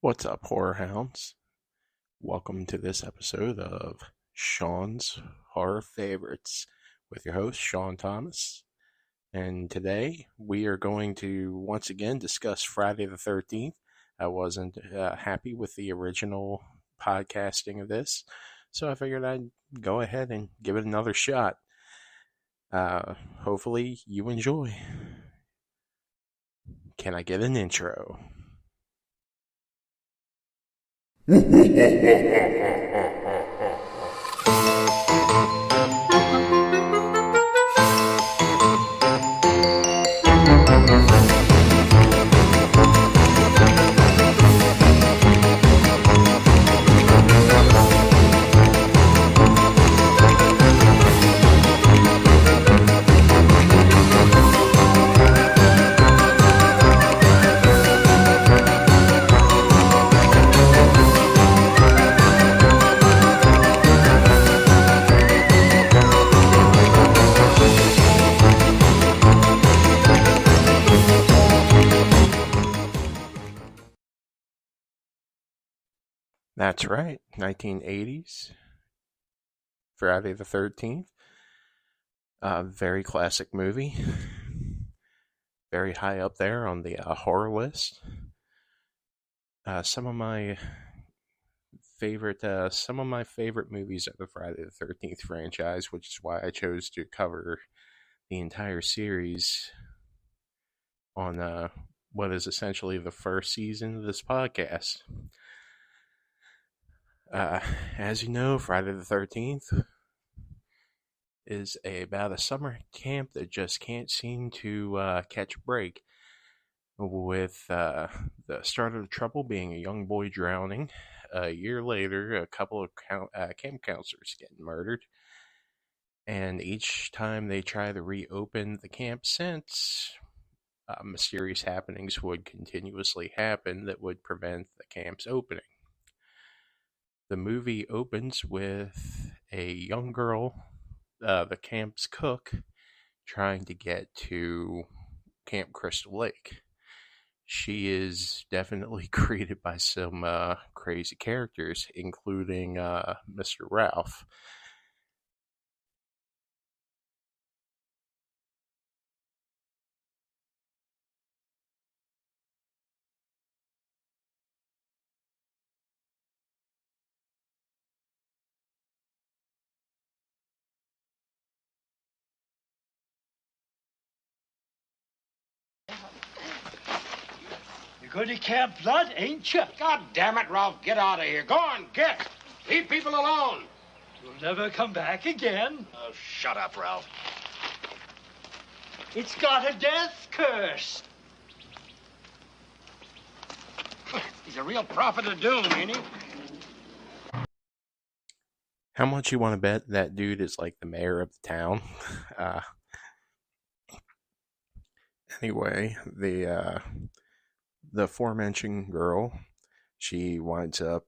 What's up, horror hounds? Welcome to this episode of Shawn's Horror Favorites with your host, Shawn Thomas. And today we are going to once again discuss Friday the 13th. I wasn't happy with the original podcasting of this, so I figured I'd go ahead and give it another shot. Hopefully you enjoy. Can I get an intro? That's right, 1980s, Friday the 13th. Very classic movie. Very high up there on the horror list. Some of my favorite movies of the Friday the 13th franchise, which is why I chose to cover the entire series on what is essentially the first season of this podcast. As you know, Friday the 13th is about a summer camp that just can't seem to catch a break, with the start of the trouble being a young boy drowning. A year later, a couple of camp counselors getting murdered, and each time they try to reopen the camp since, mysterious happenings would continuously happen that would prevent the camp's opening. The movie opens with a young girl, the camp's cook, trying to get to Camp Crystal Lake. She is definitely greeted by some crazy characters, including Mr. Ralph. You're going to Camp Blood, ain't you? God damn it, Ralph, get out of here. Go on, get. Leave people alone. You'll never come back again. Oh, shut up, Ralph. It's got a death curse. He's a real prophet of doom, ain't he? How much you want to bet that dude is like the mayor of the town? Anyway, the aforementioned girl, she winds up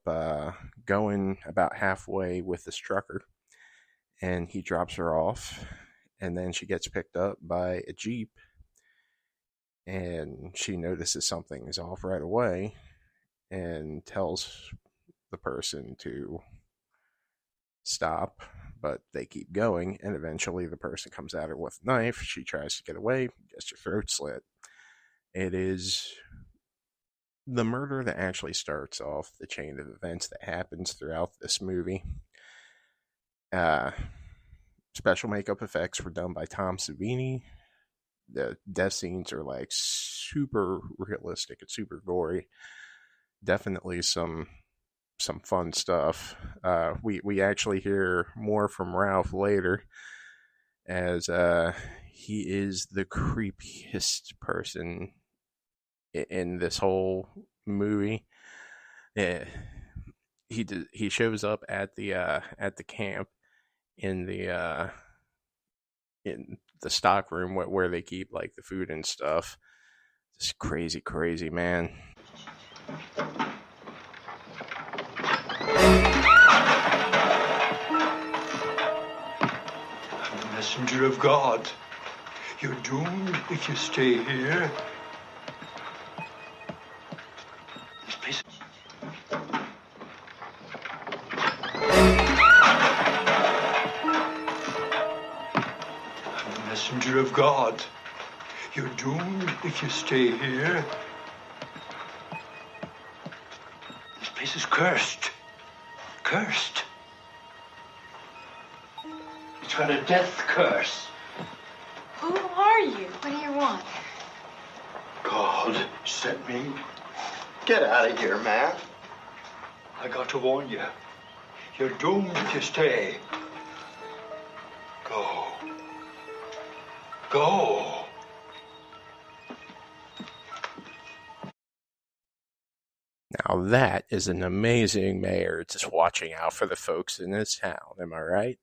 going about halfway with this trucker, and he drops her off, and then she gets picked up by a Jeep, and she notices something is off right away and tells the person to stop, but they keep going, and eventually the person comes at her with a knife. She tries to get away, gets her throat slit. It is the murder that actually starts off the chain of events that happens throughout this movie. Special makeup effects were done by Tom Savini. The death scenes are like super realistic and super gory. Definitely some fun stuff. We actually hear more from Ralph later, as he is the creepiest person in this whole movie. He shows up at the camp in the stock room where they keep like the food and stuff. This crazy man. I'm the messenger of God. You're doomed if you stay here. This place of God. You're doomed if you stay here. This place is cursed. Cursed. It's got a death curse. Who are you? What do you want? God sent me. Get out of here, man. I got to warn you. You're doomed if you stay. Go. Go. Now that is an amazing mayor just watching out for the folks in his town, am I right?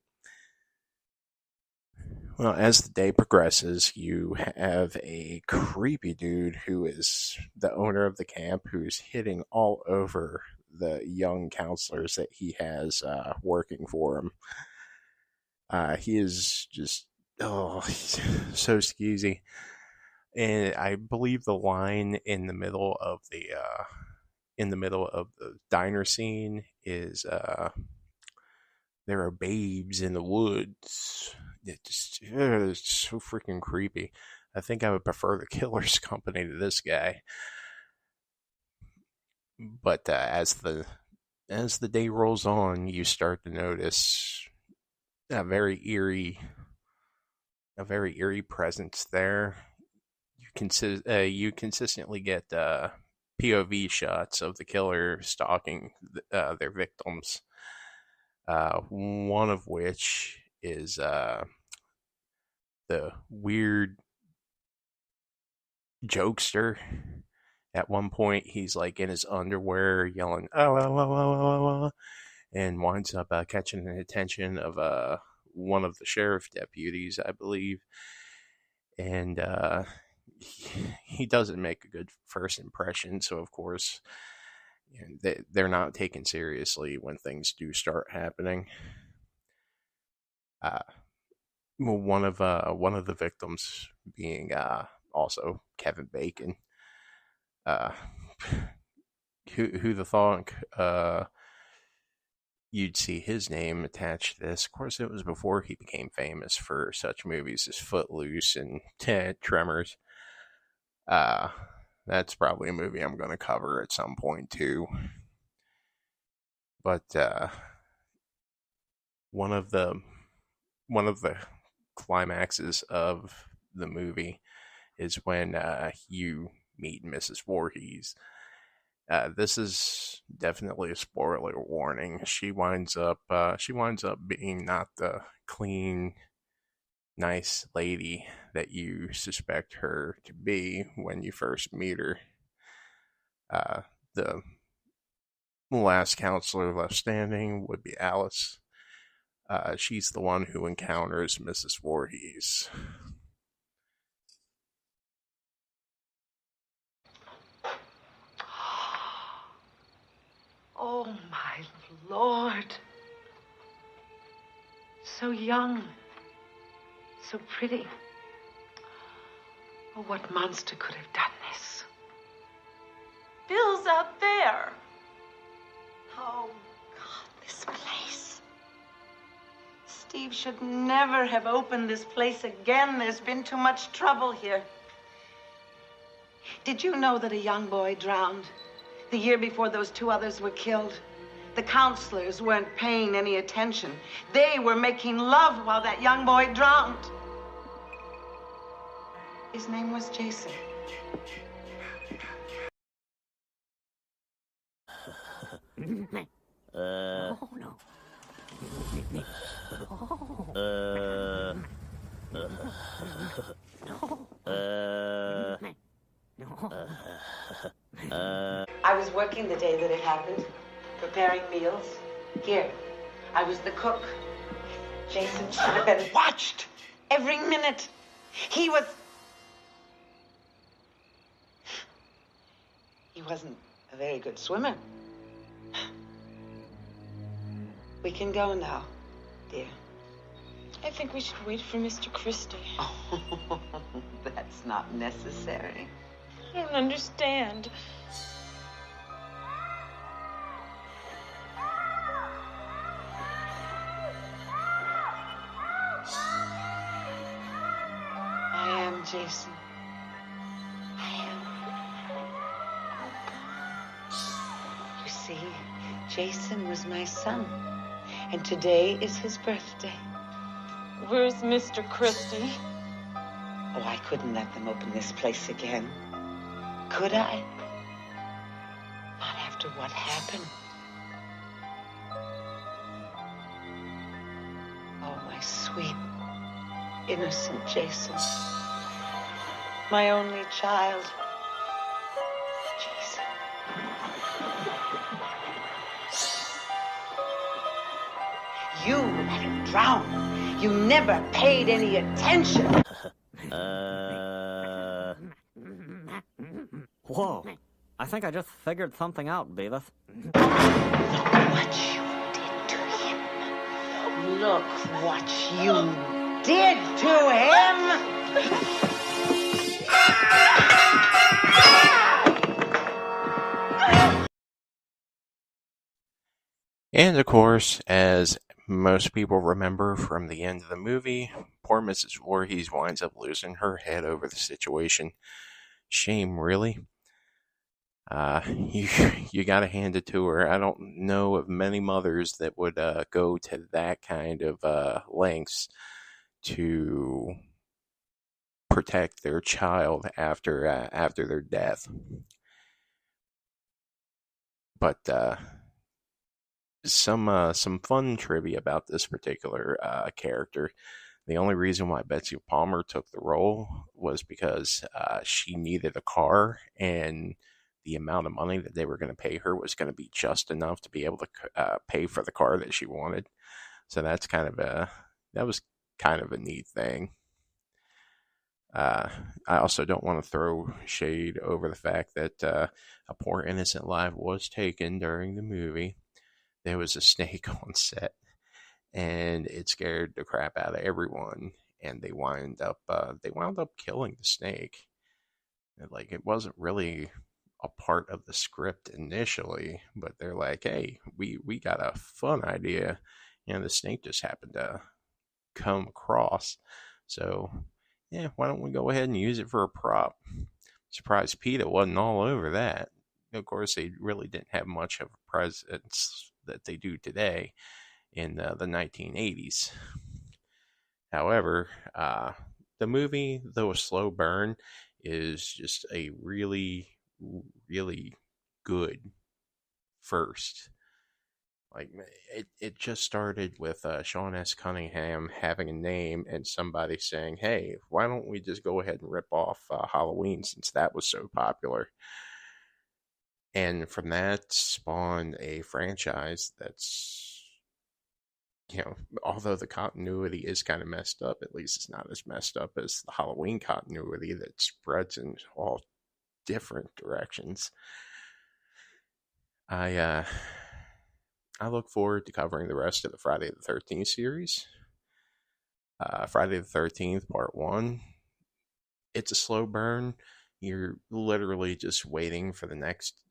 Well, as the day progresses, you have a creepy dude who is the owner of the camp who's hitting all over the young counselors that he has working for him. He is just, he's so skeezy. And I believe the line in the middle of the diner scene is there are babes in the woods. It's so freaking creepy. I think I would prefer the killer's company to this guy. But as the day rolls on, you start to notice a very eerie presence there. You consistently get POV shots of the killer stalking their victims. One of which is the weird jokester. At one point, he's like in his underwear yelling, oh, oh, oh, oh, oh, and winds up catching the attention of one of the sheriff deputies, I believe. And he doesn't make a good first impression, so of course, they're not taken seriously when things do start happening. One of the victims being also Kevin Bacon. Who the thought you'd see his name attached to this? Of course, it was before he became famous for such movies as Footloose and Tremors. That's probably a movie I'm going to cover at some point too. But one of the climaxes of the movie is when you meet Mrs. Voorhees. This is definitely a spoiler warning. She winds up being not the clean, nice lady that you suspect her to be when you first meet her. The last counselor left standing would be Alice. She's the one who encounters Mrs. Voorhees. Oh, my Lord. So young. So pretty. Oh, what monster could have done this? Bill's out there. Oh, God, this place. Steve should never have opened this place again. There's been too much trouble here. Did you know that a young boy drowned the year before those two others were killed? The counselors weren't paying any attention. They were making love while that young boy drowned. His name was Jason. Oh, no. I was working the day that it happened, preparing meals. Here, I was the cook. Jason should have been watched every minute. He wasn't a very good swimmer. We can go now, dear. I think we should wait for Mr. Christie. Oh, that's not necessary. I don't understand. Jason. I am. You see, Jason was my son, and today is his birthday. Where's Mr. Christie? Oh, I couldn't let them open this place again. Could I? Not after what happened. Oh, my sweet, innocent Jason. My only child. Jason. You let him drown. You never paid any attention. Whoa. I think I just figured something out, Beavis. Look what you did to him. Look what you did to him. And of course, as most people remember from the end of the movie, poor Mrs. Voorhees winds up losing her head over the situation. Shame, really. You gotta hand it to her. I don't know of many mothers that would go to that kind of lengths to protect their child after their death. But some fun trivia about this particular character. The only reason why Betsy Palmer took the role was because she needed a car, and the amount of money that they were going to pay her was going to be just enough to be able to pay for the car that she wanted. So that was kind of a neat thing. I also don't want to throw shade over the fact that a poor innocent life was taken during the movie. There was a snake on set, and it scared the crap out of everyone. And they wound up killing the snake. And, like, it wasn't really a part of the script initially, but they're like, "Hey, we got a fun idea," and the snake just happened to come across. So, yeah, why don't we go ahead and use it for a prop? Surprised PETA wasn't all over that. Of course, they really didn't have much of a presence that they do today in the 1980s. However, the movie, though a slow burn, is just a really, really good first. Like, it just started with Shawn S. Cunningham having a name and somebody saying, "Hey, why don't we just go ahead and rip off Halloween since that was so popular?" And from that spawned a franchise that's, although the continuity is kind of messed up, at least it's not as messed up as the Halloween continuity that spreads in all different directions. I look forward to covering the rest of the Friday the 13th series. Friday the 13th, Part 1. It's a slow burn. You're literally just waiting for the next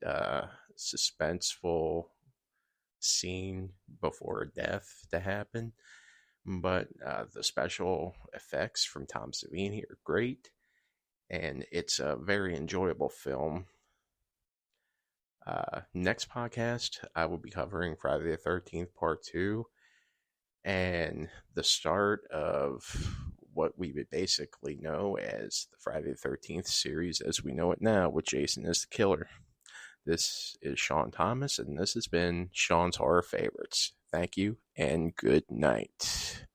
suspenseful scene before death to happen. But the special effects from Tom Savini are great, and it's a very enjoyable film. Next podcast, I will be covering Friday the 13th, Part 2, and the start of what we would basically know as the Friday the 13th series as we know it now, with Jason as the killer. This is Shawn Thomas, and this has been Shawn's Horror Favorites. Thank you, and good night.